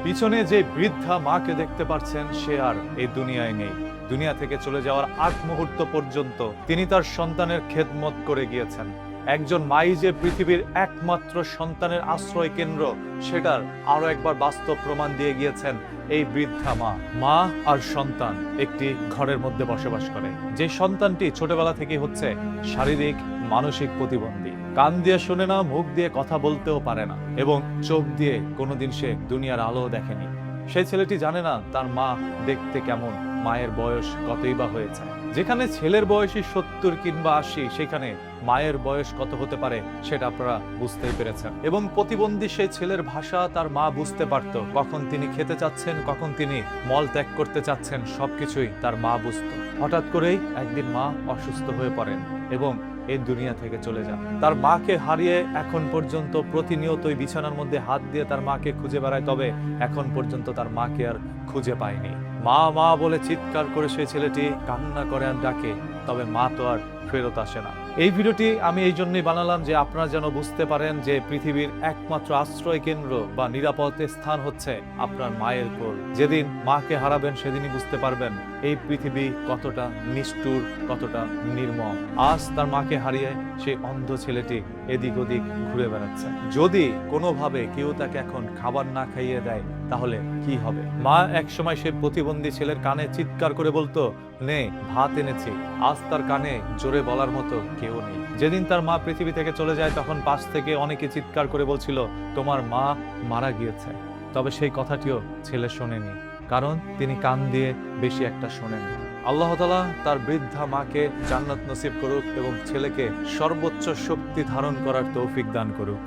পিছনে যে বৃদ্ধা মাকে দেখতে পাচ্ছেন সে আর এই দুনিয়ায় নেই। দুনিয়া থেকে চলে যাওয়ার আগ মুহূর্ত পর্যন্ত তিনি তার সন্তানের খেদমত করে গিয়েছেন। একজন মাই যে পৃথিবীর একমাত্র সন্তানের আশ্রয় কেন্দ্র, সেটার আরো একবার বাস্তব প্রমাণ দিয়ে গিয়েছেন এই বৃদ্ধা মা। মা আর সন্তান একটি ঘরের মধ্যে বসবাস করে। যে সন্তানটি ছোটবেলা থেকে হচ্ছে শারীরিক মানসিক প্রতিবন্ধী, কান দিয়ে শোনে না, মুখ দিয়ে কথা বলতেও পারে না এবং চোখ দিয়ে কোনোদিন সে দুনিয়ার আলো দেখেনি। সেই ছেলেটি জানে না তার মা দেখতে কেমন, মায়ের বয়স কতই বা হয়েছে। যেখানে ছেলের বয়সই 70 কিংবা 80, সেখানে মায়ের বয়স কত হতে পারে সেটা আপনারা বুঝতেই পেরেছেন। এবং প্রতিবন্ধী সেই ছেলের ভাষা তার মা বুঝতে পারত। কখন তিনি খেতে চাচ্ছেন, কখন তিনি মল ত্যাগ করতে চাচ্ছেন, সবকিছুই তার মা বুঝত। হঠাৎ করেই একদিন মা অসুস্থ হয়ে পড়েন এবং এই দুনিয়া থেকে চলে যান। তার মাকে হারিয়ে এখন পর্যন্ত প্রতিনিয়তই বিছানার মধ্যে হাত দিয়ে তার মাকে খুঁজে বেড়ায়, তবে এখন পর্যন্ত তার মাকে আর খুঁজে পায়নি। মা মা বলে চিৎকার করে সেই ছেলেটি কান্না করে আর ডাকে, তবে মা তো আর ফেরত আসে না। এই ভিডিওটি আমি এই জন্যই বানালাম যে আপনারা যেন বুঝতে পারেন যে পৃথিবীর একমাত্র আশ্রয় কেন্দ্র বা নিরাপদ স্থান হচ্ছে আপনার মায়ের কোল। যেদিন মাকে হারাবেন সেদিনই বুঝতে পারবেন এই পৃথিবী কতটা নিষ্ঠুর, কতটা নির্মম। আজ তার মাকে হারিয়ে সেই অন্ধ ছেলেটি এদিক ওদিক ঘুরে বেড়াচ্ছে। যদি কোনোভাবে কেউ তাকে এখন খাবার না খাইয়ে দেয় তাহলে কি হবে? মা একসময় সে প্রতিবন্ধী ছেলের কানে চিৎকার করে বলতো, নে ভাত এনেছি। আজ তার কানে জোরে বলার মতো কেউ নেই। যেদিন তার মা পৃথিবী থেকে চলে যায় তখন পাশ থেকে অনেকে চিৎকার করে বলছিল, তোমার মা মারা গিয়েছে। তবে সেই কথাটিও ছেলে শোনেনি, কারণ তিনি কান দিয়ে বেশি একটা শোনেন। আল্লাহ তাআলা তার বৃদ্ধা মাকে জান্নাত নসিব করুক এবং ছেলেকে সর্বোচ্চ শক্তি ধারণ করার তৌফিক দান করুক।